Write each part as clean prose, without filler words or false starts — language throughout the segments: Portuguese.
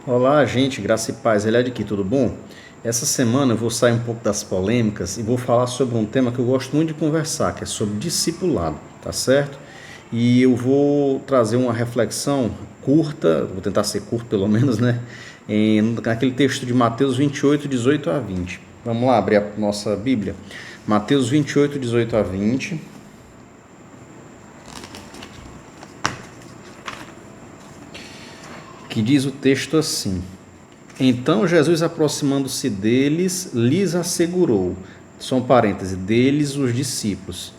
Olá, gente, graça e paz, Eliade aqui, tudo bom? Essa semana eu vou sair um pouco das polêmicas e vou falar sobre um tema que eu gosto muito de conversar, que é sobre discipulado, tá certo? E eu vou trazer uma reflexão curta, vou tentar ser curto pelo menos, né? Naquele texto de Mateus 28, 18 a 20. Vamos lá abrir a nossa Bíblia. Mateus 28, 18 a 20. Que diz o texto assim: Então Jesus, aproximando-se deles, lhes assegurou, são parênteses, deles os discípulos: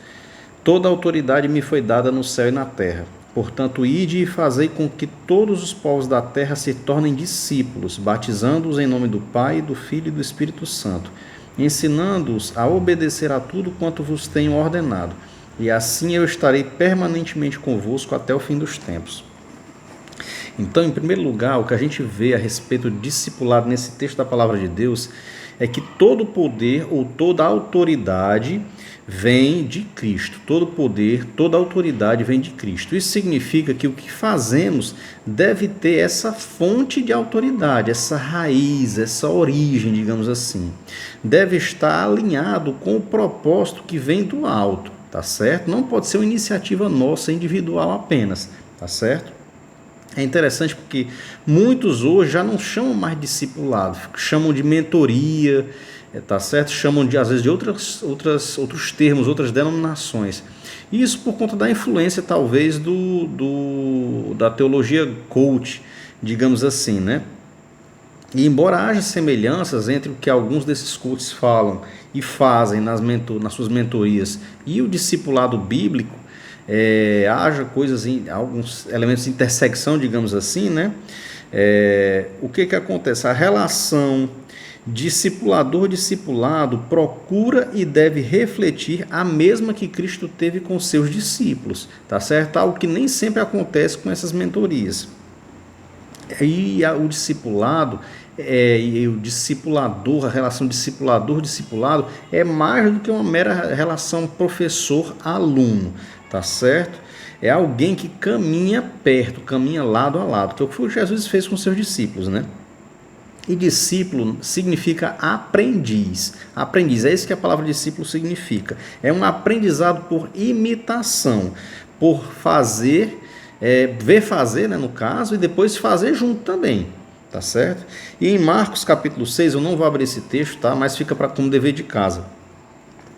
Toda autoridade me foi dada no céu e na terra. Portanto, ide e fazei com que todos os povos da terra se tornem discípulos, batizando-os em nome do Pai, do Filho e do Espírito Santo, ensinando-os a obedecer a tudo quanto vos tenho ordenado. E assim eu estarei permanentemente convosco até o fim dos tempos. Então, em primeiro lugar, o que a gente vê a respeito do discipulado nesse texto da palavra de Deus é que todo poder ou toda autoridade vem de Cristo. Todo poder, toda autoridade vem de Cristo. Isso significa que o que fazemos deve ter essa fonte de autoridade, essa raiz, essa origem, digamos assim. Deve estar alinhado com o propósito que vem do alto, tá certo? Não pode ser uma iniciativa nossa individual apenas, tá certo? É interessante porque muitos hoje já não chamam mais de discipulado, chamam de mentoria, tá certo? Chamam de às vezes de outros termos, outras denominações. Isso por conta da influência talvez da teologia coach, digamos assim, né? E embora haja semelhanças entre o que alguns desses coaches falam e fazem nas suas mentorias e o discipulado bíblico, haja coisas, alguns elementos de intersecção, digamos assim, né? O que acontece? A relação discipulador-discipulado procura e deve refletir a mesma que Cristo teve com seus discípulos, tá certo? Algo que nem sempre acontece com essas mentorias. E o discipulado e o discipulador, a relação discipulador-discipulado é mais do que uma mera relação professor-aluno, tá certo? É alguém que caminha perto, caminha lado a lado, que é o que Jesus fez com seus discípulos, né? E discípulo significa aprendiz. Aprendiz, é isso que a palavra discípulo significa. É um aprendizado por imitação, por fazer, ver fazer, né, no caso, e depois fazer junto também, tá certo? E em Marcos capítulo 6, eu não vou abrir esse texto, tá? Mas fica como dever de casa.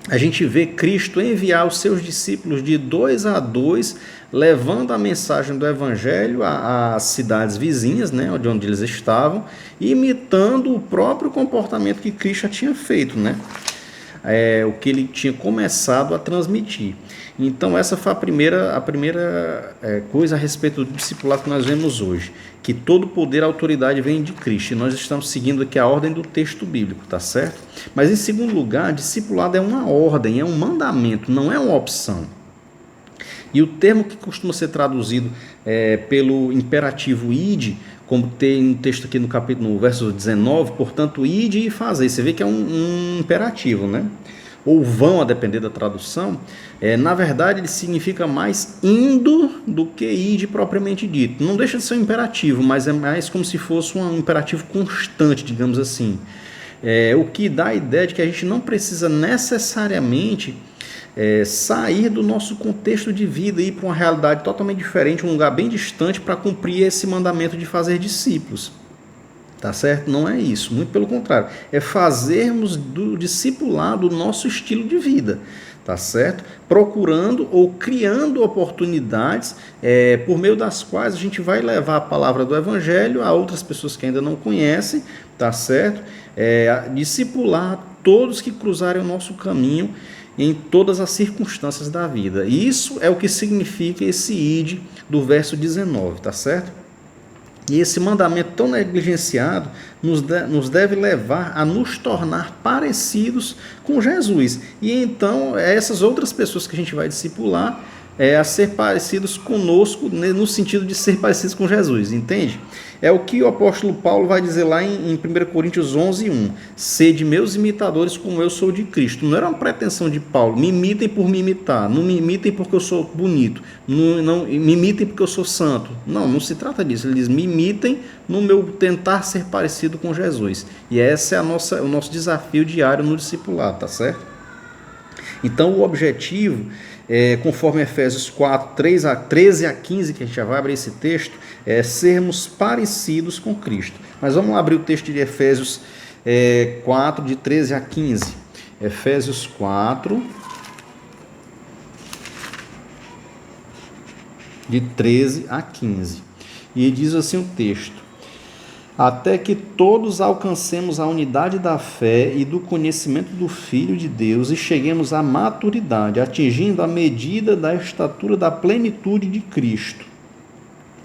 A gente vê Cristo enviar os seus discípulos de 2 a 2, levando a mensagem do Evangelho às cidades vizinhas, né, de onde eles estavam, imitando o próprio comportamento que Cristo já tinha feito, né? O que ele tinha começado a transmitir. Então essa foi a primeira coisa a respeito do discipulado que nós vemos hoje, que todo poder e autoridade vem de Cristo, e nós estamos seguindo aqui a ordem do texto bíblico, tá certo? Mas em segundo lugar, discipulado é uma ordem, é um mandamento, não é uma opção. E o termo que costuma ser traduzido pelo imperativo ide, como tem um texto aqui no verso 19, portanto, ide e fazei. Você vê que é um imperativo, né? Ou vão, a depender da tradução. Na verdade, ele significa mais indo do que ide propriamente dito. Não deixa de ser um imperativo, mas é mais como se fosse um imperativo constante, digamos assim. O que dá a ideia de que a gente não precisa necessariamente sair do nosso contexto de vida e ir para uma realidade totalmente diferente, um lugar bem distante para cumprir esse mandamento de fazer discípulos. Tá certo? Não é isso, muito pelo contrário. É fazermos do discipulado o nosso estilo de vida, tá certo? Procurando ou criando oportunidades por meio das quais a gente vai levar a palavra do Evangelho a outras pessoas que ainda não conhecem, tá certo? Discipular todos que cruzarem o nosso caminho em todas as circunstâncias da vida. E isso é o que significa esse ide do verso 19, tá certo? E esse mandamento tão negligenciado nos deve levar a nos tornar parecidos com Jesus. E então, essas outras pessoas que a gente vai discipular a ser parecidos conosco, né, no sentido de ser parecidos com Jesus, entende? É o que o apóstolo Paulo vai dizer lá em 1 Coríntios 11:1. Sede meus imitadores como eu sou de Cristo. Não era uma pretensão de Paulo, me imitem por me imitar, não me imitem porque eu sou bonito, não me imitem porque eu sou santo. Não se trata disso. Ele diz, me imitem no meu tentar ser parecido com Jesus. E esse é o nosso desafio diário no discipulado, tá certo? Então o objetivo, conforme Efésios 4, 13 a 15, que a gente já vai abrir esse texto, é sermos parecidos com Cristo. Mas vamos abrir o texto de Efésios 4, de 13 a 15. Efésios 4, de 13 a 15. E diz assim o texto: até que todos alcancemos a unidade da fé e do conhecimento do Filho de Deus e cheguemos à maturidade, atingindo a medida da estatura da plenitude de Cristo.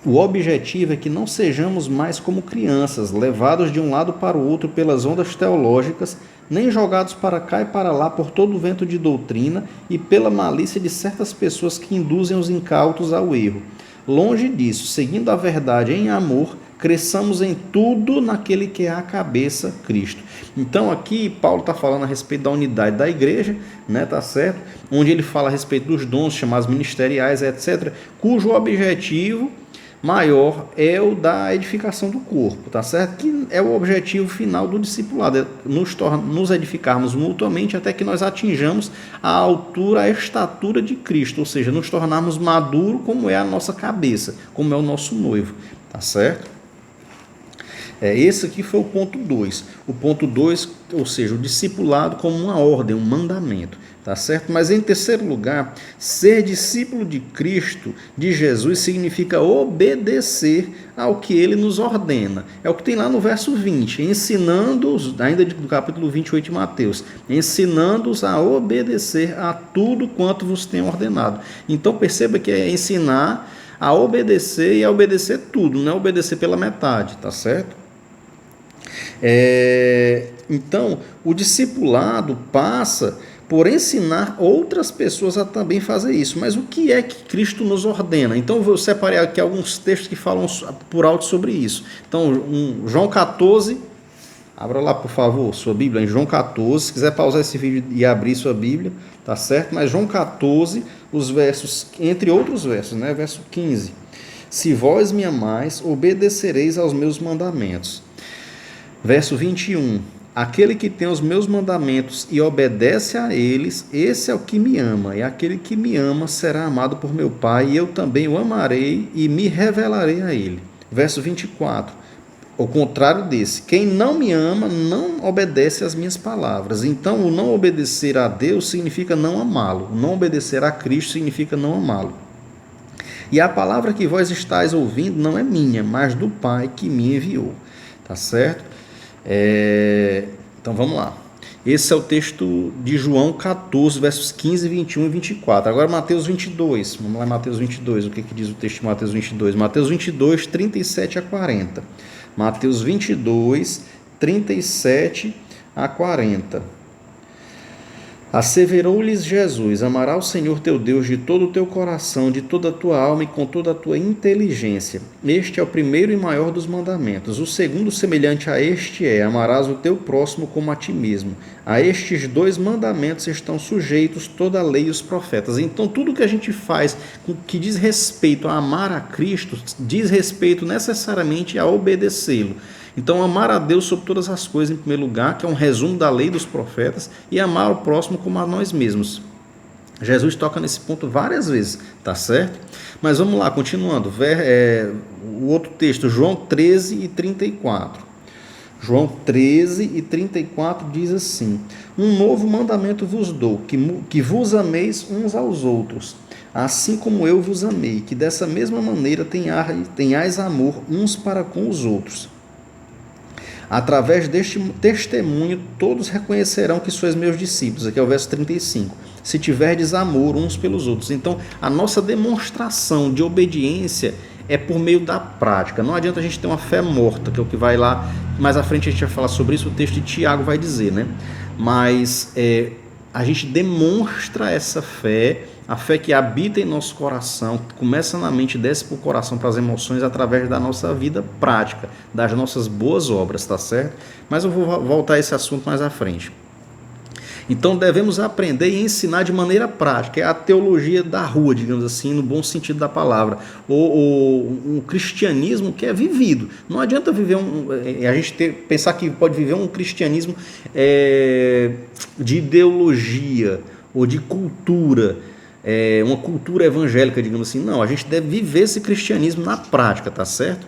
O objetivo é que não sejamos mais como crianças, levados de um lado para o outro pelas ondas teológicas, nem jogados para cá e para lá por todo o vento de doutrina e pela malícia de certas pessoas que induzem os incautos ao erro. Longe disso, seguindo a verdade em amor, cresçamos em tudo naquele que é a cabeça, Cristo. Então aqui Paulo está falando a respeito da unidade da igreja, né, tá certo? Onde ele fala a respeito dos dons chamados ministeriais, etc., cujo objetivo maior é o da edificação do corpo, tá certo? Que é o objetivo final do discipulado, é nos edificarmos mutuamente até que nós atinjamos a altura, a estatura de Cristo, ou seja, nos tornarmos maduros como é a nossa cabeça, como é o nosso noivo, tá certo? Esse aqui foi o ponto 2. O ponto 2, ou seja, o discipulado como uma ordem, um mandamento, tá certo? Mas em terceiro lugar, ser discípulo de Cristo, de Jesus, significa obedecer ao que ele nos ordena. É o que tem lá no verso 20, ensinando-os, ainda do capítulo 28 de Mateus, ensinando-os a obedecer a tudo quanto vos tenho ordenado. Então perceba que é ensinar a obedecer e a obedecer tudo, não é obedecer pela metade, tá certo? Então, o discipulado passa por ensinar outras pessoas a também fazer isso. Mas o que é que Cristo nos ordena? Então, eu separei aqui alguns textos que falam por alto sobre isso. Então, João 14, abra lá, por favor, sua Bíblia, em João 14, se quiser pausar esse vídeo e abrir sua Bíblia, tá certo? Mas João 14, os versos, entre outros versos, né? Verso 15. Se vós me amais, obedecereis aos meus mandamentos. Verso 21. Aquele que tem os meus mandamentos e obedece a eles, esse é o que me ama. E aquele que me ama será amado por meu Pai, e eu também o amarei e me revelarei a ele. Verso 24. Ao contrário desse, quem não me ama não obedece às minhas palavras. Então, o não obedecer a Deus significa não amá-lo. O não obedecer a Cristo significa não amá-lo. E a palavra que vós estáis ouvindo não é minha, mas do Pai que me enviou. Tá certo? Então vamos lá. Esse é o texto de João 14, versos 15, 21 e 24. Agora Mateus 22. Vamos lá, Mateus 22. O que diz o texto de Mateus 22? Mateus 22, 37 a 40. Mateus 22, 37 a 40. Asseverou-lhes Jesus: amará o Senhor teu Deus de todo o teu coração, de toda a tua alma e com toda a tua inteligência. Este é o primeiro e maior dos mandamentos. O segundo, semelhante a este, é: amarás o teu próximo como a ti mesmo. A estes dois mandamentos estão sujeitos toda a lei e os profetas. Então, tudo que a gente faz que diz respeito a amar a Cristo, diz respeito necessariamente a obedecê-lo. Então, amar a Deus sobre todas as coisas, em primeiro lugar, que é um resumo da lei dos profetas, e amar o próximo como a nós mesmos. Jesus toca nesse ponto várias vezes, tá certo? Mas vamos lá, continuando. O outro texto, João 13 e 34. João 13 e 34 diz assim: um novo mandamento vos dou, que vos ameis uns aos outros, assim como eu vos amei, que dessa mesma maneira tenhais amor uns para com os outros. Através deste testemunho, todos reconhecerão que sois meus discípulos. Aqui é o verso 35. Se tiverdes amor uns pelos outros. Então, a nossa demonstração de obediência é por meio da prática. Não adianta a gente ter uma fé morta, que é o que vai lá. Mais à frente a gente vai falar sobre isso, o texto de Tiago vai dizer, né? Mas a gente demonstra essa fé A fé que habita em nosso coração, que começa na mente e desce para o coração, para as emoções, através da nossa vida prática, das nossas boas obras, tá certo? Mas eu vou voltar a esse assunto mais à frente. Então devemos aprender e ensinar de maneira prática, é a teologia da rua, digamos assim, no bom sentido da palavra, um cristianismo que é vivido. Não adianta viver a gente pensar que pode viver um cristianismo de ideologia ou de cultura, uma cultura evangélica, digamos assim. Não, a gente deve viver esse cristianismo na prática, tá certo?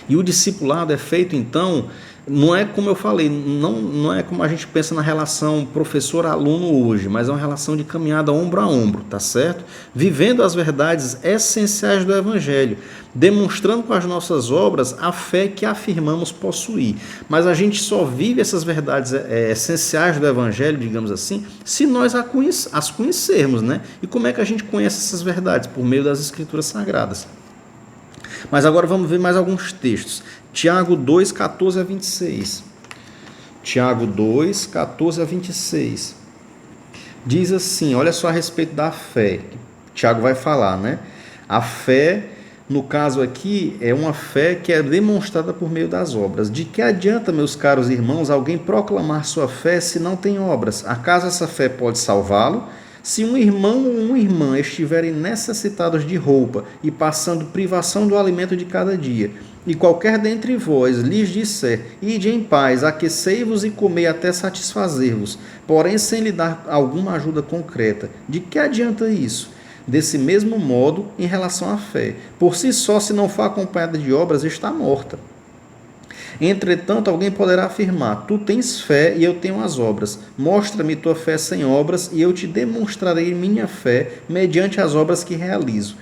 E o discipulado é feito, então, não é como eu falei, não é como a gente pensa na relação professor-aluno hoje, mas é uma relação de caminhada ombro a ombro, tá certo? Vivendo as verdades essenciais do Evangelho, demonstrando com as nossas obras a fé que afirmamos possuir. Mas a gente só vive essas verdades essenciais do Evangelho, digamos assim, se nós as conhecermos, né? E como é que a gente conhece essas verdades? Por meio das Escrituras Sagradas. Mas agora vamos ver mais alguns textos. Tiago 2, 14 a 26. Tiago 2, 14 a 26. Diz assim, olha só a respeito da fé. Tiago vai falar, né? A fé, no caso aqui, é uma fé que é demonstrada por meio das obras. De que adianta, meus caros irmãos, alguém proclamar sua fé se não tem obras? Acaso essa fé pode salvá-lo? Se um irmão ou uma irmã estiverem necessitados de roupa e passando privação do alimento de cada dia, e qualquer dentre vós lhes disser, ide em paz, aquecei-vos e comei até satisfazer-vos, porém sem lhe dar alguma ajuda concreta, de que adianta isso? Desse mesmo modo, em relação à fé, por si só, se não for acompanhada de obras, está morta. Entretanto, alguém poderá afirmar, tu tens fé e eu tenho as obras. Mostra-me tua fé sem obras e eu te demonstrarei minha fé mediante as obras que realizo.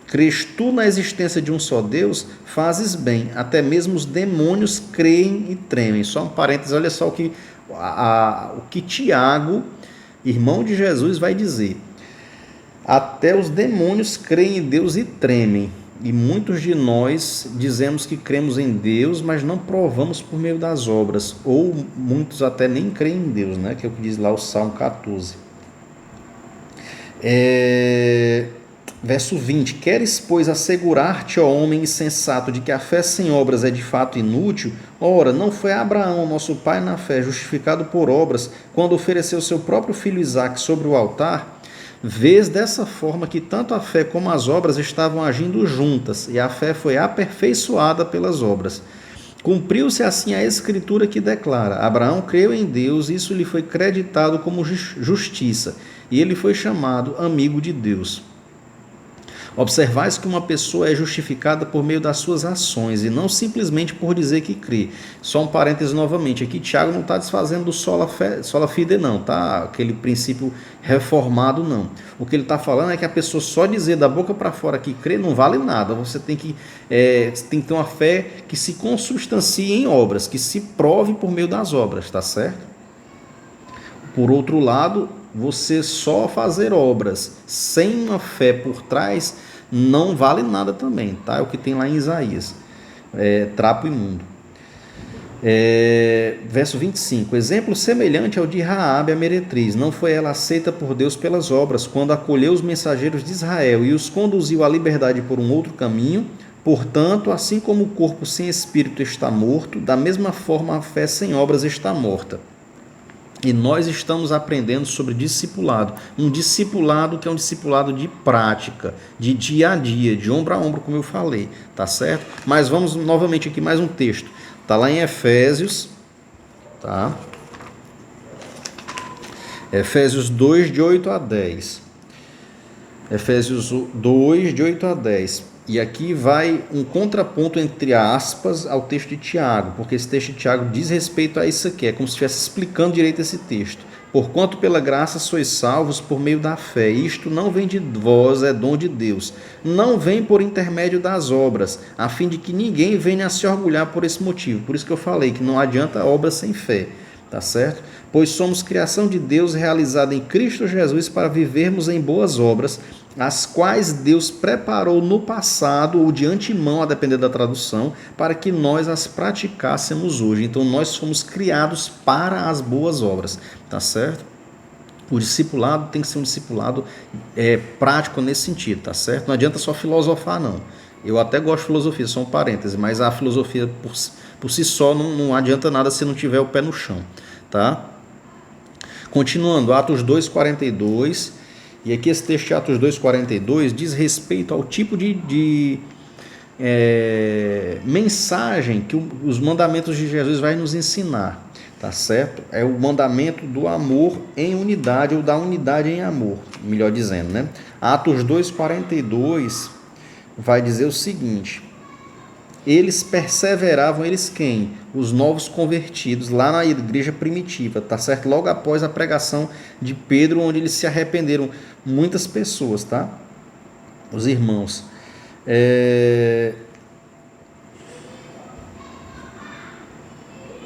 Crês tu na existência de um só Deus? Fazes bem. Até mesmo os demônios creem e tremem. Só um parênteses, olha só o que Tiago, irmão de Jesus, vai dizer. Até os demônios creem em Deus e tremem. E muitos de nós dizemos que cremos em Deus, mas não provamos por meio das obras. Ou muitos até nem creem em Deus, né? Que é o que diz lá o Salmo 14. Verso 20. Queres, pois, assegurar-te, ó homem insensato, de que a fé sem obras é de fato inútil? Ora, não foi Abraão, nosso pai na fé, justificado por obras, quando ofereceu seu próprio filho Isaque sobre o altar? Vês dessa forma que tanto a fé como as obras estavam agindo juntas, e a fé foi aperfeiçoada pelas obras. Cumpriu-se assim a escritura que declara, Abraão creu em Deus, isso lhe foi creditado como justiça, e ele foi chamado amigo de Deus. Observais que uma pessoa é justificada por meio das suas ações e não simplesmente por dizer que crê. Só um parênteses novamente, aqui Tiago não está desfazendo do sola fide não, tá? Aquele princípio reformado não. O que ele está falando é que a pessoa só dizer da boca para fora que crê não vale nada. Você tem que ter uma fé que se consubstancie em obras, que se prove por meio das obras, tá certo? Por outro lado, você só fazer obras sem uma fé por trás não vale nada também, tá? É o que tem lá em Isaías, trapo imundo. Verso 25, exemplo semelhante ao de Raabe a meretriz, não foi ela aceita por Deus pelas obras, quando acolheu os mensageiros de Israel e os conduziu à liberdade por um outro caminho? Portanto, assim como o corpo sem espírito está morto, da mesma forma a fé sem obras está morta. E nós estamos aprendendo sobre discipulado. Um discipulado que é um discipulado de prática, de dia a dia, de ombro a ombro, como eu falei, tá certo? Mas vamos novamente aqui mais um texto. Tá lá em Efésios, tá? Efésios 2, de 8 a 10. Efésios 2, de 8 a 10. E aqui vai um contraponto, entre aspas, ao texto de Tiago, porque esse texto de Tiago diz respeito a isso aqui, é como se estivesse explicando direito esse texto. Porquanto pela graça sois salvos por meio da fé, isto não vem de vós, é dom de Deus. Não vem por intermédio das obras, a fim de que ninguém venha a se orgulhar por esse motivo. Por isso que eu falei que não adianta obra sem fé, tá certo? Pois somos criação de Deus realizada em Cristo Jesus para vivermos em boas obras, as quais Deus preparou no passado ou de antemão, a depender da tradução, para que nós as praticássemos hoje. Então nós fomos criados para as boas obras, tá certo? O discipulado tem que ser um discipulado prático nesse sentido, tá certo? Não adianta só filosofar, não. Eu até gosto de filosofia, só um parêntese, mas a filosofia por si só não adianta nada se não tiver o pé no chão, tá? Continuando, Atos 2:42, e aqui esse texto de Atos 2:42 diz respeito ao tipo de mensagem que os mandamentos de Jesus vai nos ensinar, tá certo? É o mandamento do amor em unidade, ou da unidade em amor, melhor dizendo, né? Atos 2:42 vai dizer o seguinte: eles perseveravam, eles quem? Os novos convertidos, lá na igreja primitiva, tá certo? Logo após a pregação de Pedro, onde eles se arrependeram, muitas pessoas, tá? Os irmãos.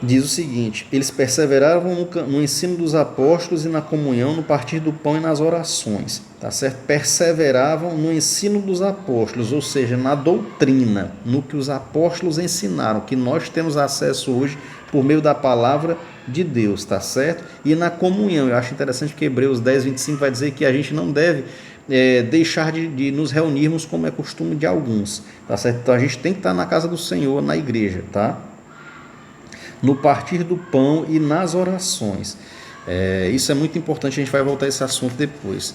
Diz o seguinte: eles perseveravam no ensino dos apóstolos e na comunhão, no partir do pão e nas orações, tá certo? Perseveravam no ensino dos apóstolos, ou seja, na doutrina, no que os apóstolos ensinaram, que nós temos acesso hoje por meio da palavra de Deus, tá certo? E na comunhão, eu acho interessante que Hebreus 10:25 vai dizer que a gente não deve deixar de nos reunirmos como é costume de alguns, tá certo? Então a gente tem que estar na casa do Senhor, na igreja, tá? No partir do pão e nas orações. Isso é muito importante, a gente vai voltar a esse assunto depois,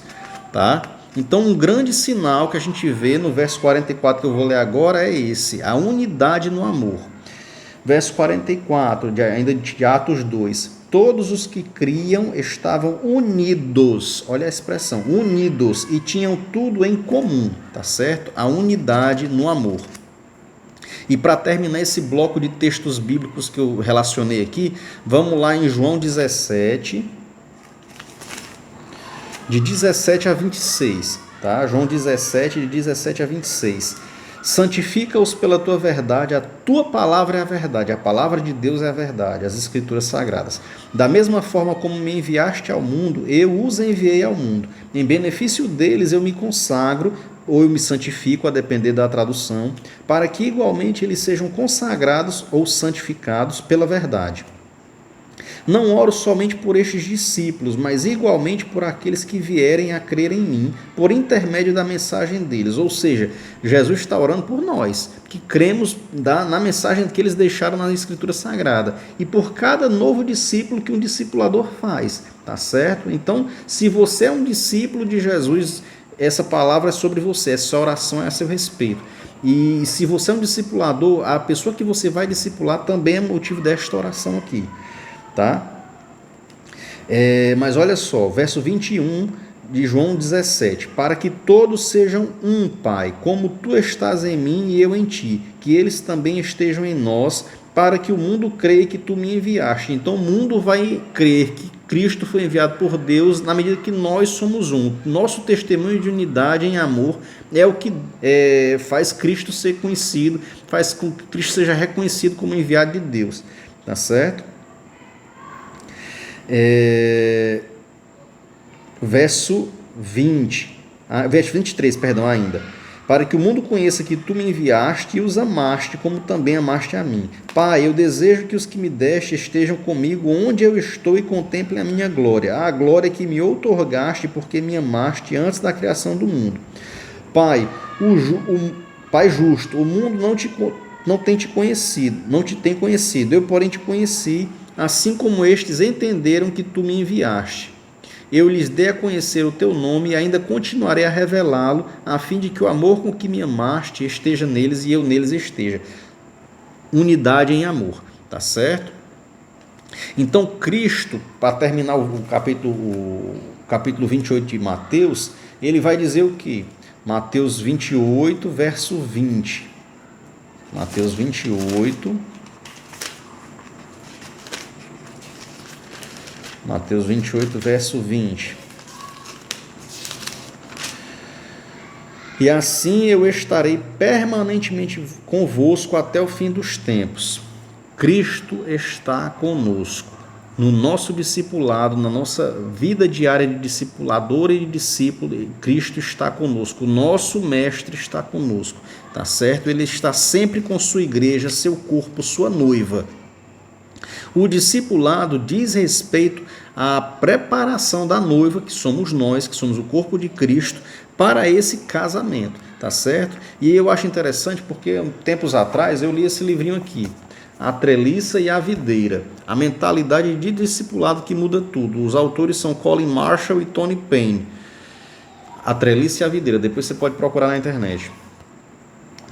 tá? Então, um grande sinal que a gente vê no verso 44 que eu vou ler agora é esse: a unidade no amor. Verso 44, ainda de Atos 2: todos os que criam estavam unidos, olha a expressão, unidos, e tinham tudo em comum, tá certo? A unidade no amor. E para terminar esse bloco de textos bíblicos que eu relacionei aqui, vamos lá em João 17, de 17 a 26, tá? João 17, de 17 a 26. Santifica-os pela tua verdade, a tua palavra é a verdade, a palavra de Deus é a verdade, as escrituras sagradas. Da mesma forma como me enviaste ao mundo, eu os enviei ao mundo. Em benefício deles eu me consagro, ou eu me santifico, a depender da tradução, para que igualmente eles sejam consagrados ou santificados pela verdade. Não oro somente por estes discípulos, mas igualmente por aqueles que vierem a crer em mim, por intermédio da mensagem deles. Ou seja, Jesus está orando por nós, que cremos na mensagem que eles deixaram na Escritura Sagrada, e por cada novo discípulo que um discipulador faz, tá certo? Então, se você é um discípulo de Jesus, essa palavra é sobre você, essa oração é a seu respeito. E se você é um discipulador, a pessoa que você vai discipular também é motivo desta oração aqui, tá? Mas olha só, verso 21 de João 17: para que todos sejam um, Pai, como tu estás em mim e eu em ti, que eles também estejam em nós, para que o mundo creia que tu me enviaste. Então o mundo vai crer que Cristo foi enviado por Deus na medida que nós somos um. Nosso testemunho de unidade em amor é o que faz Cristo ser conhecido, faz com que Cristo seja reconhecido como enviado de Deus, tá certo? Verso 23, perdão, ainda. Para que o mundo conheça que tu me enviaste e os amaste, como também amaste a mim. Pai, eu desejo que os que me deste estejam comigo onde eu estou e contemplem a minha glória, a glória que me outorgaste porque me amaste antes da criação do mundo. Pai, Pai justo, o mundo não tem te conhecido, eu porém te conheci, assim como estes entenderam que tu me enviaste. Eu lhes dei a conhecer o teu nome e ainda continuarei a revelá-lo, a fim de que o amor com que me amaste esteja neles e eu neles esteja. Unidade em amor, tá certo? Então Cristo, para terminar o capítulo 28 de Mateus, ele vai dizer o quê? Mateus 28, verso 20. Mateus 28... Mateus 28, verso 20. E assim eu estarei permanentemente convosco até o fim dos tempos. Cristo está conosco. No nosso discipulado, na nossa vida diária de discipulador e de discípulo, Cristo está conosco. O nosso mestre está conosco, tá certo? Ele está sempre com sua igreja, seu corpo, sua noiva. O discipulado diz respeito à preparação da noiva, que somos nós, que somos o corpo de Cristo, para esse casamento, tá certo? E eu acho interessante porque tempos atrás eu li esse livrinho aqui, A Treliça e a Videira, a mentalidade de discipulado que muda tudo. Os autores são Colin Marshall e Tony Payne. A Treliça e a Videira, depois você pode procurar na internet.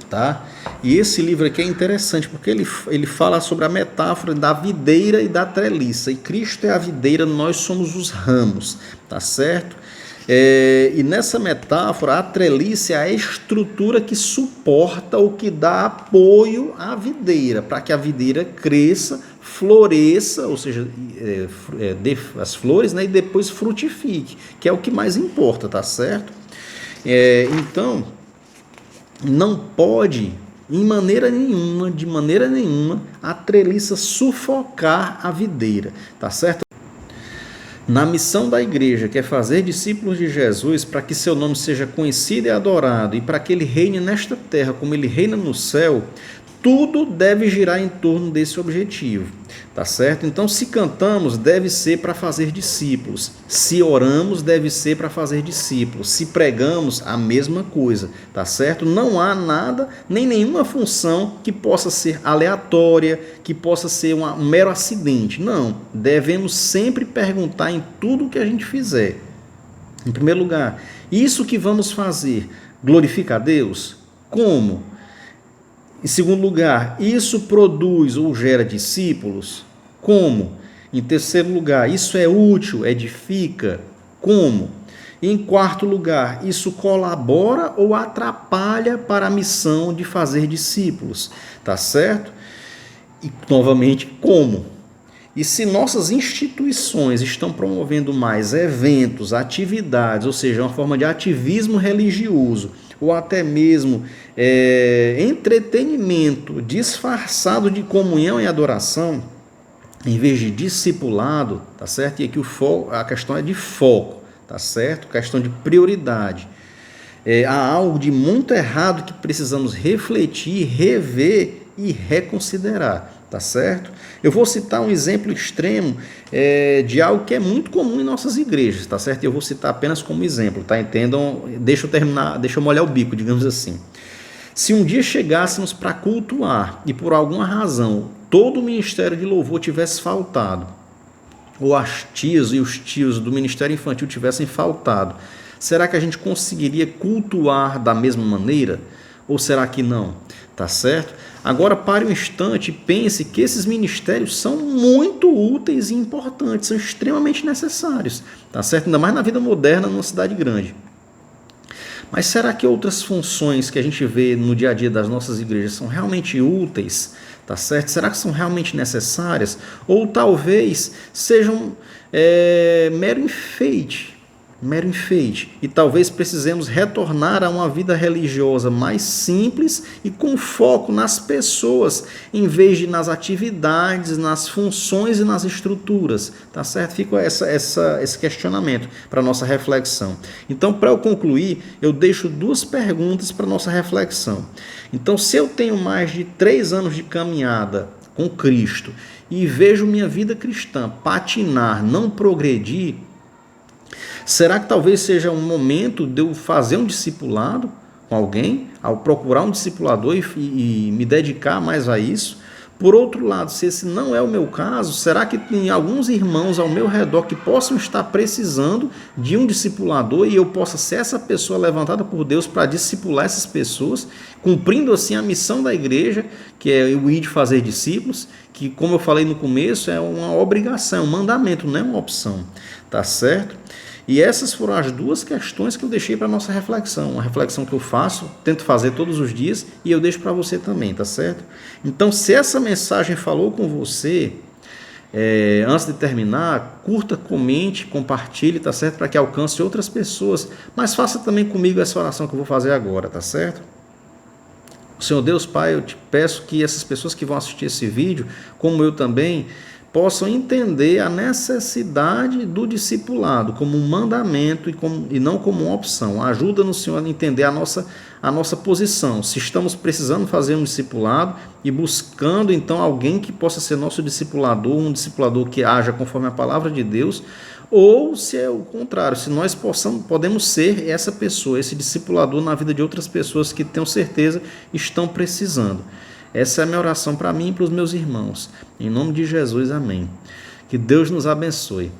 Tá? E esse livro aqui é interessante porque ele fala sobre a metáfora da videira e da treliça. E Cristo é a videira, nós somos os ramos, tá certo? E nessa metáfora, a treliça é a estrutura que suporta ou que dá apoio à videira, para que a videira cresça, floresça, ou seja, dê as flores, né, e depois frutifique, que é o que mais importa, tá certo? Então, não pode, de maneira nenhuma, a treliça sufocar a videira, tá certo? Na missão da igreja, que é fazer discípulos de Jesus para que seu nome seja conhecido e adorado e para que ele reine nesta terra como ele reina no céu, tudo deve girar em torno desse objetivo, tá certo? Então, se cantamos, deve ser para fazer discípulos. Se oramos, deve ser para fazer discípulos. Se pregamos, a mesma coisa, tá certo? Não há nada, nem nenhuma função que possa ser aleatória, que possa ser um mero acidente. Não, devemos sempre perguntar em tudo que a gente fizer. Em primeiro lugar, isso que vamos fazer glorifica a Deus? Como? Em segundo lugar, isso produz ou gera discípulos? Como? Em terceiro lugar, isso é útil, edifica? Como? Em quarto lugar, isso colabora ou atrapalha para a missão de fazer discípulos? Tá certo? E, novamente, como? E se nossas instituições estão promovendo mais eventos, atividades, ou seja, uma forma de ativismo religioso, ou até mesmo entretenimento disfarçado de comunhão e adoração, em vez de discipulado, tá certo? E aqui a questão é de foco, tá certo? Questão de prioridade. Há algo de muito errado que precisamos refletir, rever e reconsiderar, tá certo? Eu vou citar um exemplo extremo de algo que é muito comum em nossas igrejas, tá certo? Eu vou citar apenas como exemplo, tá? Entendam, deixa eu molhar o bico, digamos assim. Se um dia chegássemos para cultuar e por alguma razão todo o ministério de louvor tivesse faltado, ou as tias e os tios do ministério infantil tivessem faltado, será que a gente conseguiria cultuar da mesma maneira? Ou será que não? Tá certo? Agora pare um instante e pense que esses ministérios são muito úteis e importantes, são extremamente necessários, tá certo? Ainda mais na vida moderna, numa cidade grande. Mas será que outras funções que a gente vê no dia a dia das nossas igrejas são realmente úteis? Tá certo? Será que são realmente necessárias? Ou talvez sejam mero enfeite, e talvez precisemos retornar a uma vida religiosa mais simples e com foco nas pessoas, em vez de nas atividades, nas funções e nas estruturas, tá certo? Fica esse questionamento para nossa reflexão. Então, para eu concluir, eu deixo duas perguntas para nossa reflexão. Então, se eu tenho mais de 3 anos de caminhada com Cristo e vejo minha vida cristã patinar, não progredir, será que talvez seja um momento de eu fazer um discipulado com alguém, ao procurar um discipulador e me dedicar mais a isso? Por outro lado, se esse não é o meu caso, será que tem alguns irmãos ao meu redor que possam estar precisando de um discipulador e eu possa ser essa pessoa levantada por Deus para discipular essas pessoas, cumprindo assim a missão da igreja, que é o ir de fazer discípulos, que, como eu falei no começo, é uma obrigação, um mandamento, não é uma opção, tá certo? E essas foram as duas questões que eu deixei para a nossa reflexão. Uma reflexão que eu faço, tento fazer todos os dias e eu deixo para você também, tá certo? Então, se essa mensagem falou com você, antes de terminar, curta, comente, compartilhe, tá certo? Para que alcance outras pessoas. Mas faça também comigo essa oração que eu vou fazer agora, tá certo? Senhor Deus, Pai, eu te peço que essas pessoas que vão assistir esse vídeo, como eu também, possam entender a necessidade do discipulado como um mandamento e não como uma opção. Ajuda-nos, Senhor, a entender a nossa posição. Se estamos precisando fazer um discipulado e buscando, então, alguém que possa ser nosso discipulador, um discipulador que haja conforme a palavra de Deus, ou se é o contrário, se nós podemos ser essa pessoa, esse discipulador na vida de outras pessoas que tenho certeza estão precisando. Essa é a minha oração para mim e para os meus irmãos. Em nome de Jesus, amém. Que Deus nos abençoe.